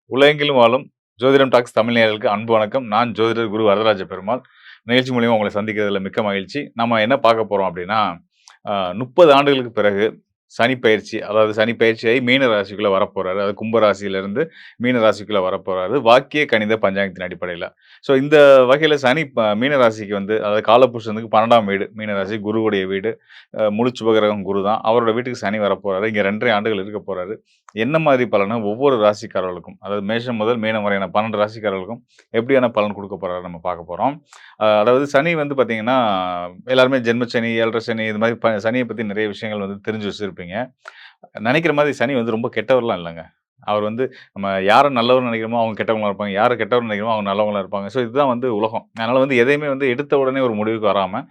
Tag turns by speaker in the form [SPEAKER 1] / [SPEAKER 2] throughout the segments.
[SPEAKER 1] உலகெங்கிலும் வாழும் ஜோதிடம் டாக்ஸ் தமிழ் நேயர்களுக்கு அன்பு வணக்கம். நான் ஜோதிடர் குரு வரதராஜ பெருமாள். நிகழ்ச்சி மூலியமா உங்களை சந்திக்கிறதுல மிக்க மகிழ்ச்சி. நம்ம என்ன பார்க்க போறோம் அப்படின்னா, 30 ஆண்டுகளுக்கு பிறகு சனி பயிற்சி, அதாவது சனி பயிற்சியாகி மீன ராசிக்குள்ள வரப்போறாரு. அது கும்ப ராசியிலிருந்து மீன ராசிக்குள்ள வரப்போறாரு. வாக்கிய கணித பஞ்சாங்கத்தின் அடிப்படையில. ஸோ இந்த வகையில சனி மீன ராசிக்கு வந்து அதாவது காலபுருஷனுக்கு 12ஆம் வீடு மீன ராசி குருவுடைய வீடு. முழு சுபகிரகம் குரு தான். அவரோட வீட்டுக்கு சனி வரப்போறாரு. இங்க 2 1/2 ஆண்டுகள் இருக்க போறாரு. என்ன மாதிரி பலன ஒவ்வொரு ராசிக்காரர்களுக்கும், அதாவது மேஷம் முதல் மீனம் வரையான 12 ராசிக்காரர்களுக்கும் எப்படியான பலன் குடுக்க போறாரு நம்ம பார்க்க போறோம். அதாவது சனி வந்து பார்த்தீங்கன்னா, எல்லாருமே ஜென்மச்சனி, 7 சனி இது மாரி சனிய பத்தி நெறைய விஷயங்கள் வந்து தெரிஞ்சு வச்சிருப்பீங்க. நெனைக்கிற மாரி சனி வந்து ரொம்ப கெட்டவர்லாம் இல்லங்க. அவர் வந்து நம்ம யார நல்லவர்ன்னு நெனைக்கிறோமோ, அவங்க கெட்டவங்களா இருப்பாங்க. யார கெட்டவர்ன்னு நெனைக்கிறோமோ, அவங்க நல்லவங்களா இருப்பாங்க. ஸோ இதுதான் வந்து உலகம். அதனால வந்து எதையுமே வந்து எடுத்த உடனே ஒரு முடிவுக்கு வராம,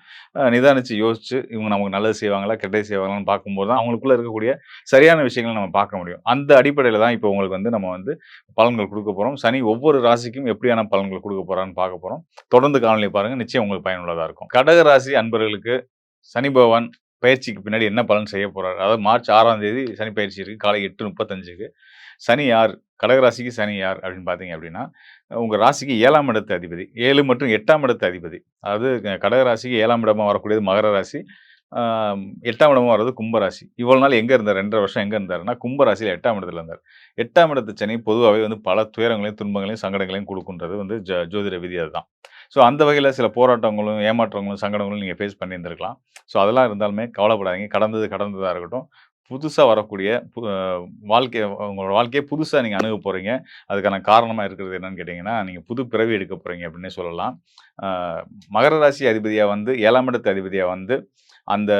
[SPEAKER 1] நிதானிச்சு யோசிச்சு, இவங்க நமக்கு நல்லது செய்வாங்களா, கெட்டது செய்வாங்களான்னு பார்க்கும்போது தான், அவங்களுக்குள்ள இருக்கக்கூடிய சரியான விஷயங்கள நம்ம பார்க்க முடியும். அந்த அடிப்படையில தான் இப்போ உங்களுக்கு வந்து நம்ம வந்து பலன்கள் குடுக்க போறோம். சனி ஒவ்வொரு ராசிக்கும் எப்படியான பலன்கள் குடுக்க போறார்ன்னு பார்க்க போறோம். தொடர்ந்து காணொளிய பாருங்க. நிச்சயம் உங்களுக்கு பயனுள்ளதா இருக்கும். கடக ராசி அன்பர்களுக்கு சனி பகவான் பயிற்சிக்கு பின்னாடி என்ன பலன் செய்ய போறாரு? அதாவது மார்ச் 6ஆம் தேதி சனி பயிற்சி இருக்கு. காலை 8:35க்கு. சனி யார்? கடகராசிக்கு சனி யார்? அப்படின்னு பார்த்தீங்க அப்படின்னா, உங்க ராசிக்கு 7ஆம் இடத்து அதிபதி. 7 மற்றும் 8ஆம் இடத்து அதிபதி. அதாவது கடகராசிக்கு 7ஆம் இடமா வரக்கூடியது மகர ராசி. ஆ 8ஆம் இடமா வர்றது கும்ப ராசி. இவ்வளவு நாள் எங்க இருந்தார்? 2 1/2 வருஷம் எங்க இருந்தாருன்னா, கும்ப ராசியில 8ஆம் இடத்துல இருந்தார். 8ஆம் இடத்து சனி பொதுவாவே வந்து பல துயரங்களையும், துன்பங்களையும், சங்கடங்களையும் குடுக்குன்றது வந்து ஜோதிட விதி அதுதான். ஸோ அந்த வகையில சில போராட்டங்களும், ஏமாற்றங்களும், சங்கடங்களும் நீங்க ஃபேஸ் பண்ணியிருந்திருக்கலாம். ஸோ அதெல்லாம் இருந்தாலுமே கவலைப்படாதீங்க. கடந்தது கடந்ததா இருக்கட்டும். புதுசா வரக்கூடிய வாழ்க்கை உங்களோட வாழ்க்கைய புதுசா நீங்க அணுக போறீங்க. அதுக்கான காரணமா இருக்கிறது என்னன்னு கேட்டீங்கன்னா, நீங்க புது பிறவி எடுக்க போறீங்க அப்டின்னே சொல்லலாம். ஆ மகர ராசி அதிபதியா வந்து 7ஆம் இடத்து அதிபதியா வந்து, அந்த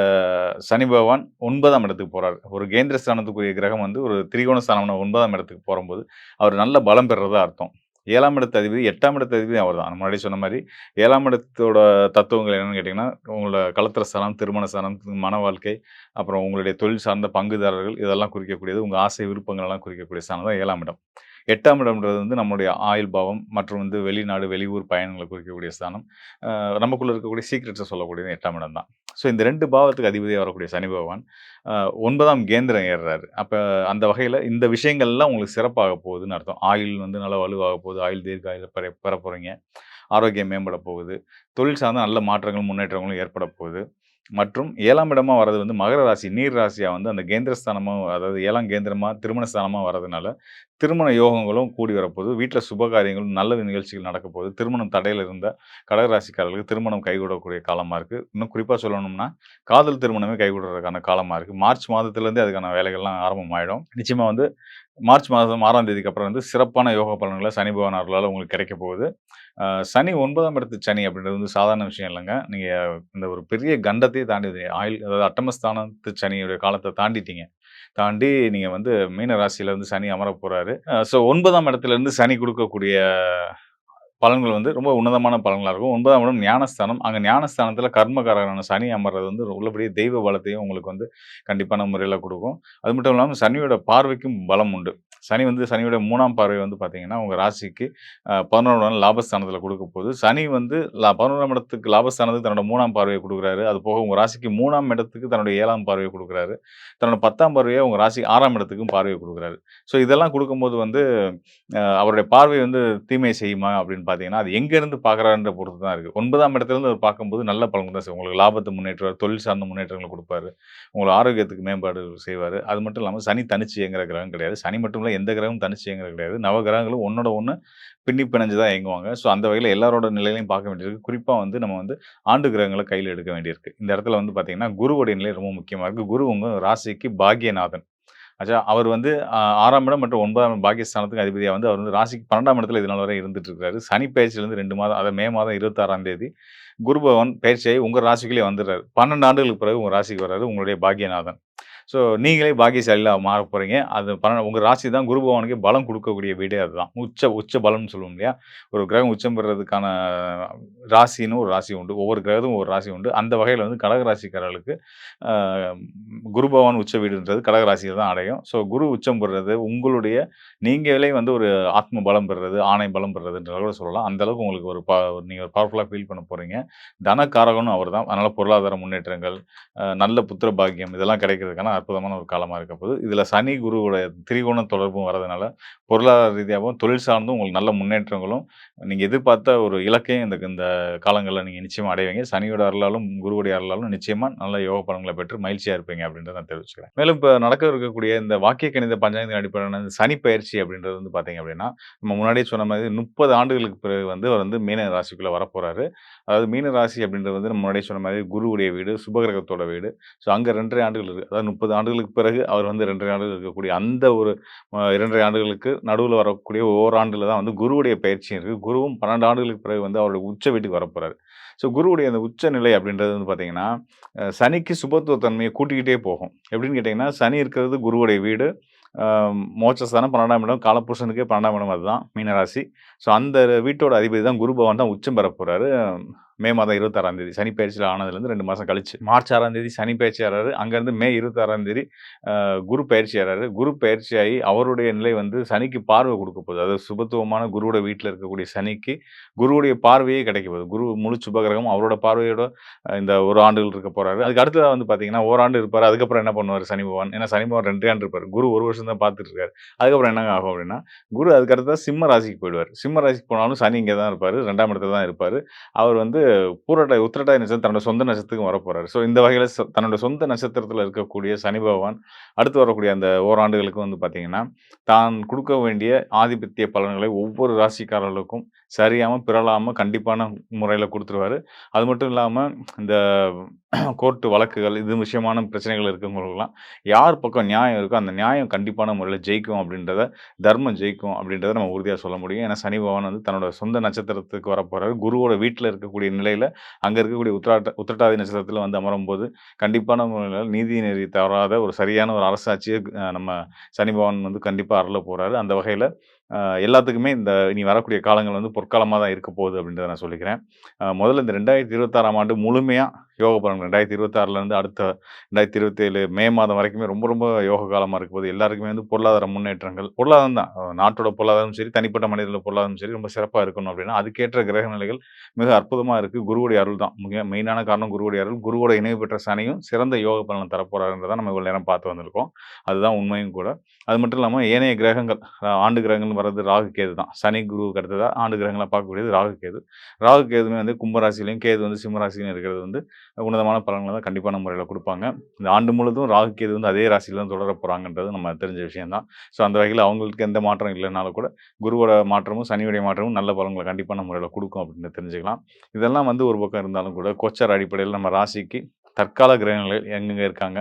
[SPEAKER 1] சனி பகவான் 9ஆம் இடத்துக்கு போறாரு. ஒரு கேந்திர ஸ்தானத்துக்குரிய கிரகம் வந்து ஒரு திரிகோண ஸ்தானமான 9ஆம் இடத்துக்கு போறம்போது, அவர் நல்ல பலம் பெறுறதா அர்த்தம். 7ஆம் இடத்து அதிபதி, 8ஆம் இடத்து அதிபதி அவர்தான். நான் முன்னாடியே சொன்ன மாரி 7ஆம் இடத்தோட தத்துவங்கள் என்னன்னு கேட்டீங்கன்னா, உங்களோட களத்திர ஸ்தானம், திருமண ஸ்தானம், மன வாழ்க்கை, அப்புறம் உங்களுடைய தொழில் சார்ந்த பங்குதாரர்கள் இதெல்லாம் குறிக்கக்கூடியது. உங்க ஆசை, விருப்பங்கள் எல்லாம் குறிக்கக்கூடிய ஸ்தானம் தான் 7ஆம் இடம். 8ஆம் இடம்ன்றது வந்து நம்முடைய ஆயுள் பாவம் மற்றும் வந்து வெளிநாடு, வெளியூர் பயணங்கள குறிக்கக்கூடிய ஸ்தானம். நமக்குள்ள இருக்கக்கூடிய சீக்ரெட்ஸ சொல்லக்கூடியது 8ஆம் இடம் தான். ஸோ இந்த 2 பாவத்துக்கு அதிபதியா வரக்கூடிய சனி பகவான், 9ஆம் கேந்திரம் ஏறுறாரு. அப்ப அந்த வகையில இந்த விஷயங்கள்லாம் உங்களுக்கு சிறப்பாக போகுதுன்னு அர்த்தம். ஆயுள் வந்து நல்லா வலுவாக போகுது. ஆயுள் தீர்க்காயுள பெறப் போறீங்க. ஆரோக்கியம் மேம்பட போகுது. தொழில் சார்ந்த நல்ல மாற்றங்களும், முன்னேற்றங்களும் ஏற்பட போகுது. மற்றும் 7ஆம் இடமா வர்றது வந்து மகர ராசி, நீர் ராசியா வந்து அந்த கேந்திர ஸ்தானமா அதாவது 7ஆம் கேந்திரமா திருமண ஸ்தானமா வர்றதுனால, திருமண யோகங்களும் கூடி வரப்போகுது. வீட்ல சுபகாரியங்கள், நல்ல நிகழ்ச்சிகள் நடக்கப் போகுது. திருமணம் தடையில இருந்த கடகராசிக்காரர்களுக்கு திருமணம் கைகூடக்கூடிய காலமா இருக்கு. இன்னும் குறிப்பா சொல்லணும்னா, காதல் திருமணமே கைகூடுறதுக்கான காலமா இருக்கு. மார்ச் மாதத்திலிருந்தே அதுக்கான வேலைகள்லாம் ஆரம்பமாயிடும். நிச்சயமா வந்து மார்ச் மாதம் 6ஆம் தேதிக்கு அப்புறம் வந்து சிறப்பான யோக பலன்கள சனி பகவான் அருளால உங்களுக்கு கிடைக்கப் போகுது. சனி 9ஆம் இடத்து சனி அப்படின்றது வந்து சாதாரண விஷயம் இல்லங்க. நீங்க இந்த ஒரு பெரிய கண்டத்தையே தாண்டிட்டீங்க. அதாவது அட்டமஸ்தானத்து சனியுடைய காலத்த தாண்டிட்டீங்க. தாண்டி நீங்க வந்து மீன ராசியில வந்து சனி அமரப் போறாரு. ஸோ 9ஆம் இடத்திலிருந்து சனி குடுக்கக்கூடிய பலன்கள் வந்து ரொம்ப உன்னதமான பலன்களா இருக்கும். 9ஆம் இடம் ஞானஸ்தானம். அங்க ஞானஸ்தானத்தில கர்மகாரகனான சனி அமர்றது வந்து உள்ளபடியே தெய்வ பலத்தையும் உங்களுக்கு வந்து கண்டிப்பான முறையில குடுக்கும். அது மட்டும் இல்லாம சனியோட பார்வைக்கும் பலம் உண்டு. சனி வந்து சனியோட 3ஆம் பார்வை வந்து பார்த்தீங்கன்னா, உங்க ராசிக்கு 11ஆம் இடம் லாபஸ்தானத்தில குடுக்கப்போது. சனி வந்து 11ஆம் இடத்துக்கு லாபஸ்தானத்துக்கு தன்னோட 3ஆம் பார்வைய குடுக்குறாரு. அது போக உங்க ராசிக்கு 3ஆம் இடத்துக்கு தன்னுடைய 7ஆம் பார்வைய குடுக்குறாரு. தன்னோட 10ஆம் பார்வைய உங்க ராசிக்கு 6ஆம் இடத்துக்கும் பார்வைய குடுக்குறாரு. ஸோ இதெல்லாம் குடுக்கும்போது வந்து அவருடைய பார்வை வந்து தீமை செய்யுமா அப்படின்னு பார்த்தீங்கன்னா, அது எங்கேருந்து பார்க்குறாருன்ற பொறுத்து தான் இருக்கு. 9ஆம் இடத்துலருந்து அவர் பார்க்கும்போது நல்ல பலன் தான் செய்யும். உங்களுக்கு லாபத்த முன்னேற்றுவார், தொழில் சார்ந்த முன்னேற்றங்கள குடுப்பாரு. உங்கள ஆரோக்கியத்துக்கு மேம்பாடு செய்வாரு. அது மட்டும் இல்லாம சனி தனிச்சு இயங்குற கிரகம் கிடையாது. சனி மட்டும் இல்ல எந்த கிரகமும் தனிச்சு இயங்குறது கிடையாது. நவ கிரகங்களும் ஒண்ணோட ஒண்ணு பின்னி பிணைஞ்சு தான் இயங்குவாங்க. ஸோ அந்த வகையில எல்லாரோட நிலையிலயும் பார்க்க வேண்டியிருக்கு. குறிப்பா வந்து நம்ம வந்து ஆண்டு கிரகங்கள கையில எடுக்க வேண்டியிருக்கு. இந்த இடத்துல வந்து பார்த்தீங்கன்னா, குருவுடைய நிலை ரொம்ப முக்கியமா இருக்கு. குரு உங்க ராசிக்கு பாக்கியநாதன். அவர் வந்து 6ஆம் இடம் மற்றும் 9ஆம் இடம் பாக்கியஸ்தானத்துக்கு அதிபதியா வந்து அவர் வந்து ராசிக்கு 12ஆம் இடத்துல இது நாள் வரை இருந்துட்டு இருக்காரு. சனி பெயர்ச்சியிலிருந்து 2 மாதம் அதாவது மே மாதம் 26ஆம் தேதி குரு பகவான் பெயர்ச்சியாகி உங்க ராசிக்குள்ளே வந்துர்றாரு. 12 ஆண்டுகளுக்கு பிறகு உங்க ராசிக்கு வர்றாரு உங்களுடைய பாக்கியநாதன். ஸோ நீங்களே பாக்கியசாலியா மாறப் போறீங்க. அது உங்க ராசி தான் குரு பகவானுக்கே பலம் குடுக்கக்கூடிய வீடே அதுதான். உச்ச உச்ச பலம்னு சொல்லுவோம் இல்லையா? ஒரு கிரகம் உச்சம் பெறுறதுக்கான ராசின்னு ஒரு ராசி உண்டு. ஒவ்வொரு கிரகத்துக்கும் ஒரு ராசி உண்டு. அந்த வகையில வந்து கடக ராசிக்காரர்களுக்கு அ குரு பகவான் உச்ச வீடுன்றது கடக ராசிய தான் அடையும். ஸோ குரு உச்சம் பெறுறது உங்களுடைய நீங்களே வந்து ஒரு ஆத்ம பலம் பெறுறது, ஆணை பலம் பெறுறதுன்றத கூட சொல்லலாம். அந்த அளவுக்கு உங்களுக்கு ஒரு நீங்க ஒரு பவர்ஃபுல்லா ஃபீல் பண்ண போறீங்க. தன காரகனும் அவர்தான். அதனால பொருளாதார முன்னேற்றங்கள், நல்ல புத்திர பாக்கியம் இதெல்லாம் கிடைக்கிறதுக்கான அற்புதமான ஒரு காலமா இருக்க போகுது. இதுல சனி, குருவோட திரிகோண தொடர்பும் வரதுனால, பொருளாதார ரீதியாவும், தொழில் சார்ந்தும் உங்களுக்கு நல்ல முன்னேற்றங்களும், நீங்க எதிர்பார்த்த ஒரு இலக்கையும் இந்த இந்த காலங்கள்ல நீங்க நிச்சயமா அடைவீங்க. சனியோட அருளாலும், குருவுடைய அருளாலும் நிச்சயமா நல்ல யோக பலன்கள பெற்று மகிழ்ச்சியா இருப்பீங்க அப்படின்றத நான் தெரிவிச்சுக்கிறேன். மேலும் இப்ப நடக்க இருக்கக்கூடிய இந்த வாக்கிய கணித பஞ்சாங்கத்தின் அடிப்படையிலான இந்த சனி பயிற்சி அப்படின்றது வந்து பார்த்தீங்க அப்படின்னா, நம்ம முன்னாடியே சொன்ன மாதிரி 30 ஆண்டுகளுக்கு பிறகு வந்து அவர் வந்து மீன ராசிக்குள்ள வரப்போறாரு. அதாவது மீன ராசி அப்படின்றது வந்து நம்ம முன்னாடியே சொன்ன மாதிரி குருவுடைய வீடு, சுபகிரகத்தோட வீடு. ஸோ அங்க 2 1/2 ஆண்டுகள் இருக்கு. அதாவது 30 ஆண்டுகளுக்கு பிறகு அவர் வந்து 2 1/2 ஆண்டுகள் இருக்கக்கூடிய அந்த ஒரு 2 1/2 ஆண்டுகளுக்கு நடுவுல வரக்கூடிய ஓராண்டுல தான் வந்து குருவுடைய பயிற்சியும் இருக்கு. குருவும் 12 ஆண்டுகளுக்கு பிறகு வந்து அவருடைய உச்ச வீட்டுக்கு வரப்போறாரு. ஸோ குருவுடைய அந்த உச்ச நிலை அப்படின்றது வந்து பார்த்தீங்கன்னா, சனிக்கு சுபத்துவ தன்மைய கூட்டிக்கிட்டே போகும். எப்படின்னு கேட்டீங்கன்னா, சனி இருக்கிறது குருவுடைய வீடு. அ மோட்சஸ்தானம் 12ஆம் இடம், காலபுருஷனுக்கே 12ஆம் இடம் அதுதான் மீனராசி. ஸோ அந்த வீட்டோட அதிபதி தான் குரு பகவான் தான் உச்சம் பெறப் போறாரு. மே மாதம் 26ஆம் தேதி சனி பயிற்சியில ஆனதுலேருந்து 2 மாசம் கழிச்சு. மார்ச் 6ஆம் தேதி சனி பயிற்சி ஆறாரு. அங்கருந்து மே 26ஆம் தேதி குரு பயிற்சி ஆறாரு. குரு பயிற்சியாகி அவருடைய நிலை வந்து சனிக்கு பார்வை குடுக்க போகுது. அதாவது சுபத்துவமான குருவோட வீட்ல இருக்கக்கூடிய சனிக்கு, குருவுடைய பார்வையே கிடைக்க போகுது. குரு முழு சுபகிரகம் அவரோட பார்வையோட இந்த 1 ஆண்டுகள் இருக்க போறாரு. அதுக்கு அடுத்ததா வந்து பார்த்தீங்கன்னா, ஓராண்டு இருப்பாரு. அதுக்கப்புறம் என்ன பண்ணுவாரு சனி பகவான்? ஏன்னா சனி பகவான் 2 ஆண்டு இருப்பாரு. குரு 1 வருஷம் தான் பார்த்துட்டு இருக்காரு. அதுக்கப்புறம் என்னங்க ஆகும் அப்டின்னா, குரு அதுக்கு அடுத்ததா சிம்ம ராசிக்கு போயிடுவாரு. சிம்ம ராசிக்கு போனாலும் சனி இங்க தான் இருப்பாரு. 2ஆம் இடத்துல தான் இருப்பாரு. அவர் வந்து பூரட்டாதி, உத்திரட்டாதி நட்சத்திரம் தன்னோட சொந்த நட்சத்திரத்துக்கு வரப்போறாரு. ஸோ இந்த வகையில தன்னோட சொந்த நட்சத்திரத்தில இருக்கக்கூடிய சனி பகவான், அடுத்து வரக்கூடிய அந்த ஓராண்டுகளுக்கு வந்து பார்த்தீங்கன்னா, தான் குடுக்க வேண்டிய ஆதிபத்திய பலன்களை ஒவ்வொரு ராசிக்காரர்களுக்கும் சரியாம, பிறழாம கண்டிப்பான முறையில குடுத்துருவாரு. அது மட்டும் இல்லாம இந்த கோர்ட் வழக்குகள் இது விஷயமான பிரச்சனைகள் இருக்கவங்களுக்கெல்லாம் யார் பக்கம் நியாயம் இருக்கோ, அந்த நியாயம் கண்டிப்பான முறையில ஜெயிக்கும் அப்படின்றத தர்மம் ஜெயிக்கும் அப்படின்றத நம்ம உறுதியா சொல்ல முடியும். ஏன்னா சனி பகவான் வந்து தன்னோட சொந்த நட்சத்திரத்துக்கு வரப்போறாரு. குருவோட வீட்ல இருக்கக்கூடிய நிலையில, அங்க இருக்கக்கூடிய உத்திரட்டாதி நட்சத்திரத்தில வந்து அமரும்போது, கண்டிப்பான முறையில நீதி நெறி தவறாத ஒரு சரியான ஒரு அரசாட்சிய நம்ம சனி பகவான் வந்து கண்டிப்பா அருளப் போறாரு. அந்த வகையில அ எல்லாத்துக்குமே இந்த இனி வரக்கூடிய காலங்கள் வந்து பொற்காலமா தான் இருக்க போகுது அப்படின்றத நான் சொல்லிக்கிறேன். முதல்ல இந்த 2026ஆம் ஆண்டு முழுமையா யோக பலன்கள் 2026லேருந்து அடுத்த 2027 மே மாதம் வரைக்குமே ரொம்ப ரொம்ப யோக காலமா இருக்க போது. எல்லாருக்குமே வந்து பொருளாதார முன்னேற்றங்கள் பொருளாதாரம் தான். நாட்டோட பொருளாதாரமும் சரி, தனிப்பட்ட மனிதர்களோட பொருளாதாரமும் சரி ரொம்ப சிறப்பா இருக்கணும் அப்படின்னா, அதுக்கேற்ற கிரக நிலைகள் மிக அற்புதமா இருக்கு. குருவுடைய அருள் தான். மிக மெயினான காரணம் குருவுடைய அருள். குருவோட இணைவு பெற்ற சனியும் சிறந்த யோக பலன தரப்போறாருன்றத நம்ம இவ்வளவு நேரம் பார்த்து வந்திருக்கோம். அதுதான் உண்மையும் கூட. அது மட்டும் இல்லாம ஏனைய கிரகங்கள் ஆண்டு கிரகங்கள்னு வர்றது ராகு, கேது தான். சனி, குருவுக்கு அடுத்ததா ஆண்டு கிரகங்களா பார்க்கக்கூடியது ராகு, கேது. ராகு, கேதுவுமே வந்து கும்ப ராசியிலயும், கேது வந்து சிம்ம ராசியிலும் இருக்கிறது வந்து உன்னதமான பலன்கள தான் கண்டிப்பான முறையில குடுப்பாங்க. இந்த ஆண்டு முழுதும் ராகு, கேது வந்து அதே ராசியில தான் தொடர போறாங்கன்றது நம்ம தெரிஞ்ச விஷயம் தான். ஸோ அந்த வகையில அவங்களுக்கு எந்த மாற்றம் இல்லனாலும் கூட, குருவோட மாற்றமும், சனியுடைய மாற்றமும் நல்ல பலன்கள கண்டிப்பான முறையில குடுக்கும் அப்படின்னு தெரிஞ்சுக்கலாம். இதெல்லாம் வந்து ஒரு பக்கம் இருந்தாலும் கூட, கோச்சார அடிப்படையில நம்ம ராசிக்கு தற்கால கிரகங்கள் எங்கெங்க இருக்காங்க,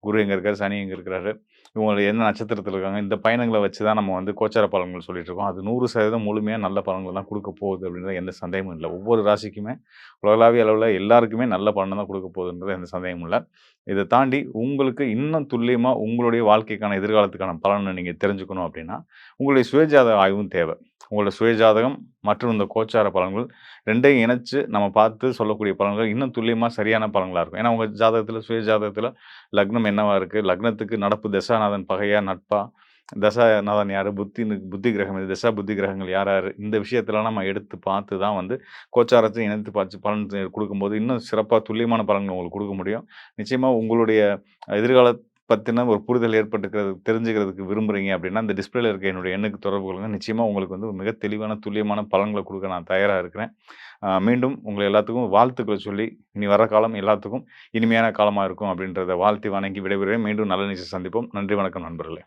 [SPEAKER 1] குரு எங்க இருக்காரு, சனி எங்க இருக்கிறாரு, இவங்க என்ன நட்சத்திரத்தில இருக்காங்க, இந்த பயணங்கள வச்சு தான் நம்ம வந்து கோச்சார பலன்கள் சொல்லிட்டு இருக்கோம். அது 100% முழுமையா நல்ல பலன்கள தான் குடுக்க போகுது அப்படின்றதுல எந்த சந்தேகமும் இல்ல. ஒவ்வொரு ராசிக்குமே உலகளாவிய அளவுல எல்லாருக்குமே நல்ல பலன தான் குடுக்க போகுதுன்றது எந்த சந்தேகமும் இல்ல. இத தாண்டி உங்களுக்கு இன்னும் துல்லியமா உங்களுடைய வாழ்க்கைக்கான எதிர்காலத்துக்கான பலன நீங்க தெரிஞ்சுக்கணும் அப்படின்னா, உங்களுடைய சுயஜாதக ஆய்வும் தேவை. உங்களோட சுயஜாதகம் மற்றும் இந்த கோச்சார பலன்கள் 2யும் இணைச்சு நம்ம பார்த்து சொல்லக்கூடிய பலன்கள் இன்னும் துல்லியமா சரியான பலன்களா இருக்கும். ஏன்னா உங்க ஜாதகத்தில சுய ஜாதகத்தில லக்னம் என்னவா இருக்கு? லக்னத்துக்கு நடப்பு தசாநாதன் பகையா? நட்பா? தசாநாதன் யாரு? புத்தி கிரகம் எது? தசா புத்தி கிரகங்கள் யார் யாரு? இந்த விஷயத்தலாம் நம்ம எடுத்து பார்த்து தான் வந்து கோச்சாரத்தையும் இணைத்து பார்த்து பலன் குடுக்கும்போது, இன்னும் சிறப்பா துல்லியமான பலன்கள் உங்களுக்கு குடுக்க முடியும். நிச்சயமா உங்களுடைய எதிர்கால பத்தின ஒரு புரிதல் தெரிஞ்சுக்கிறதுக்கு விரும்புறீங்க அப்படின்னா, இந்த டிஸ்ப்ளேல இருக்க என்னுடைய எண்ணுக்கு தொடர்பு கொள்ளுங்க. நிச்சயமா உங்களுக்கு வந்து மிக தெளிவான, துல்லியமான பலன்கள குடுக்க நான் தயாரா இருக்கிறேன். மீண்டும் உங்க எல்லாத்துக்கும் வாழ்த்துக்கள சொல்லி, இனி வர்ற காலம் எல்லாத்துக்கும் இனிமையான காலமா இருக்கும் அப்படின்றத வாழ்த்தி வணங்கி விடைபெறுகிறேன். மீண்டும் நல்ல நிகழ்ச்சியில் சந்திப்போம். நன்றி, வணக்கம் நண்பர்களே.